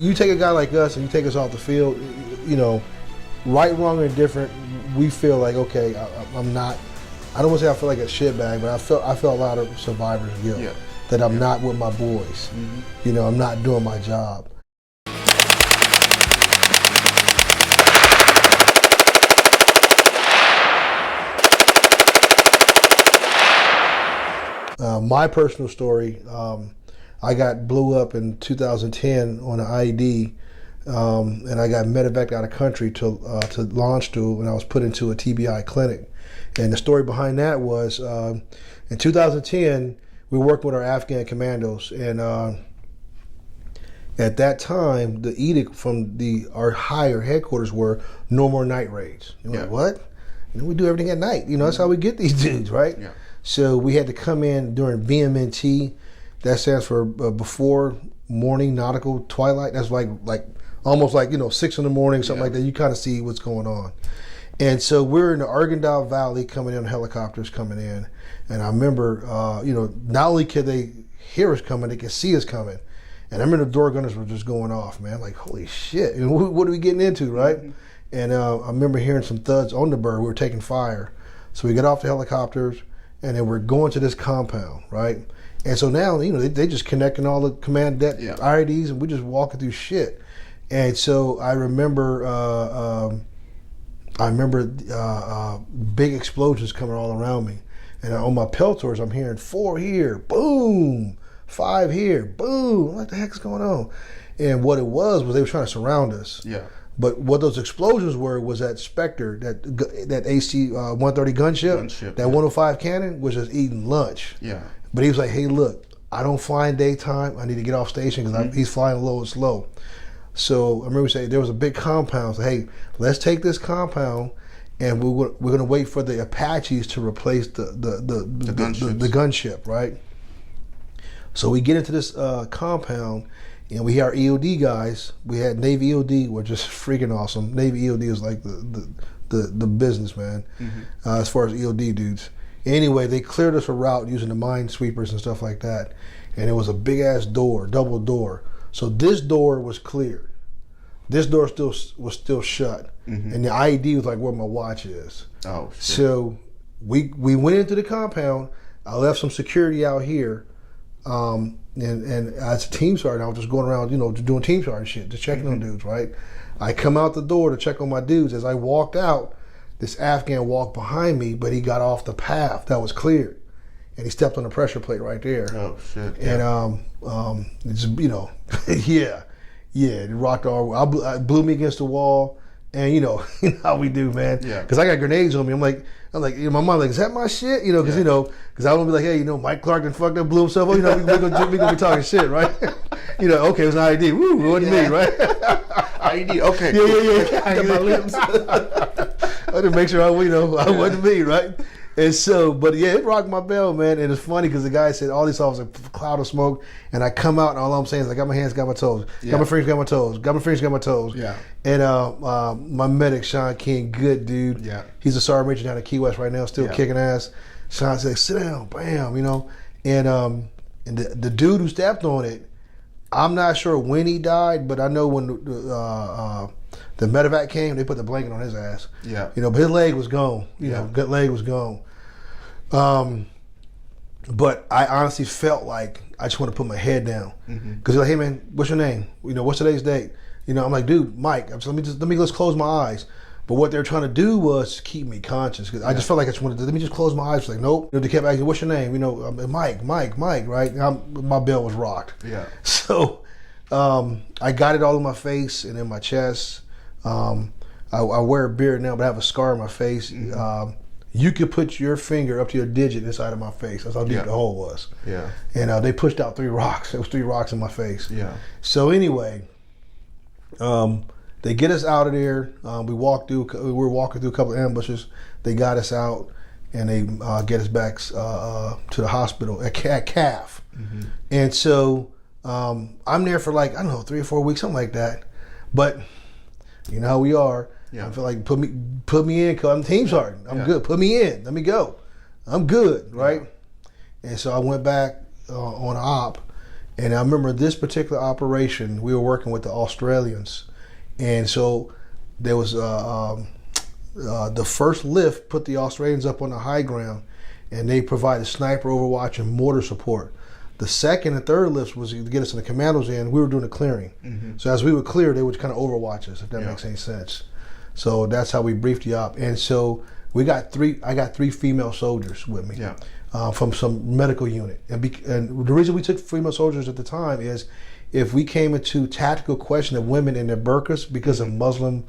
You take a guy like us and you take us off the field, you know, right, wrong, or indifferent, we feel like, okay, I'm not, I don't want to say I feel like a shitbag, but I felt a lot of survivor's guilt that I'm not with my boys. You know, I'm not doing my job. My personal story, I got blew up in 2010 on an IED, and I got medevac out of country to launch to when I was put into a TBI clinic. And the story behind that was in 2010, we worked with our Afghan commandos, and at that time, the edict from our higher headquarters were no more night raids. You're like, what? You know, we do everything at night. You know, that's how we get these dudes, right? Yeah. So we had to come in during BMNT. That stands for before morning nautical twilight. That's like almost like, you know, 6 in the morning, something like that. You kind of see what's going on. And so we're in the Arghandab Valley coming in, helicopters coming in. And I remember, you know, not only could they hear us coming, they could see us coming. And I remember the door gunners were just going off, man. Like, holy shit, you know, what are we getting into, right? And I remember hearing some thuds on the bird. We were taking fire. So we get off the helicopters, and then we're going to this compound, right? And so now, you know, they just connecting all the command IEDs, and we're just walking through shit. And so I remember, big explosions coming all around me. And on my Peltors, I'm hearing 4 here, boom, 5 here, boom. What the heck's going on? And what it was they were trying to surround us. Yeah. But what those explosions were was that Spectre, that AC 130 gunship, that 105 cannon was just eating lunch. Yeah. But he was like, hey, look, I don't fly in daytime. I need to get off station because he's flying low and slow. So I remember saying there was a big compound. So, hey, let's take this compound, and we're going to wait for the Apaches to replace the gunship, right? So we get into this compound, and we hear our EOD guys. We had Navy EOD, were just freaking awesome. Navy EOD is like the business, man, as far as EOD dudes. Anyway, they cleared us a route using the minesweepers and stuff like that. And it was a big-ass door, double door. So this door was cleared. This door was still shut. And the IED was like where my watch is. Oh, shit. So we went into the compound. I left some security out here. And as a team sergeant, I was just going around, you know, doing team sergeant shit, just checking on dudes, right? I come out the door to check on my dudes. As I walked out, this Afghan walked behind me, but he got off the path that was cleared, and he stepped on the pressure plate right there. Oh shit! And it's, you know, it rocked all. I blew me against the wall, and you know how we do, man. Yeah. Because I got grenades on me. I'm like, in my mind, like, is that my shit? You know, because because I don't be like, hey, you know, Mike Clark done fucked up, blew himself up. You know, we gonna be talking shit, right? You know, okay, it was an IED. Woo, it wasn't me, right? IED, okay. Yeah. I got my lips. I had to make sure I wasn't me, right? And so, but yeah, it rocked my bell, man. And it's funny because the guy said all these officers, a cloud of smoke, and I come out and all I'm saying is I got my hands, got my toes, got my fingers, got my toes, got my fingers, got my toes. Yeah. And my medic, Sean King, good dude. Yeah. He's a sergeant major down at Key West right now, still kicking ass. Sean said, sit down, bam, you know. And the dude who stepped on it, I'm not sure when he died, but I know when the medevac came, they put the blanket on his ass. Yeah. You know, but his leg was gone. You know, good leg was gone. But I honestly felt like I just want to put my head down. Because you're like, hey man, what's your name? You know, what's today's date? You know, I'm like, dude, Mike, let's close my eyes. But what they're trying to do was keep me conscious. Because I just felt like I just wanted to, let me just close my eyes. Like, nope. You know, they kept asking, what's your name? You know, Mike, right? My bell was rocked. Yeah. So I got it all in my face and in my chest. I wear a beard now, but I have a scar on my face. You could put your finger up to your digit inside of my face. That's how deep the hole was. Yeah. And they pushed out 3 rocks. There was 3 rocks in my face. Yeah. So anyway, they get us out of there. We were walking through a couple of ambushes. They got us out, and they get us back to the hospital at CAF. And so I'm there for like, I don't know, 3 or 4 weeks, something like that. But you know how we are. Yeah. I feel like put me in, cause I'm team sergeant. I'm good. Put me in. Let me go. I'm good, right? Yeah. And so I went back on op, And I remember this particular operation, we were working with the Australians. And so there was the first lift put the Australians up on the high ground, and they provided sniper overwatch and mortar support. The second and third lifts was to get us in the commandos in. We were doing the clearing. Mm-hmm. So as we would clear, they would kind of overwatch us, if that makes any sense. So that's how we briefed the op. And so I got three female soldiers with me from some medical unit. And the reason we took female soldiers at the time is if we came into tactical question of women in their burqas because of Muslim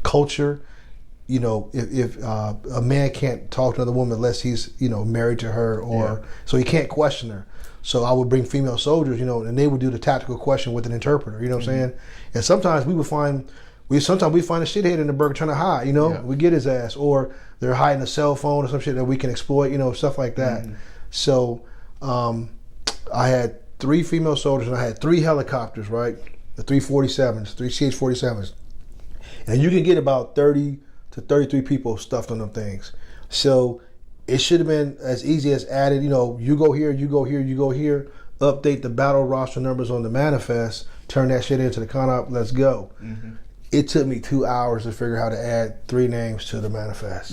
culture, you know, if a man can't talk to another woman unless he's, you know, married to her, or so he can't question her. So I would bring female soldiers, you know, and they would do the tactical question with an interpreter. You know what I'm saying? And sometimes we find a shithead in the burqa trying to hide. You know, we get his ass, or they're hiding a cell phone or some shit that we can exploit. You know, stuff like that. So I had 3 female soldiers and I had 3 helicopters, right? The 347s, 3 CH-47s, and you can get about 30 to 33 people stuffed on them things. So it should have been as easy as added, you know, you go here, you go here, you go here, update the battle roster numbers on the manifest, turn that shit into the con-op, let's go. It took me 2 hours to figure out how to add 3 names to the manifest.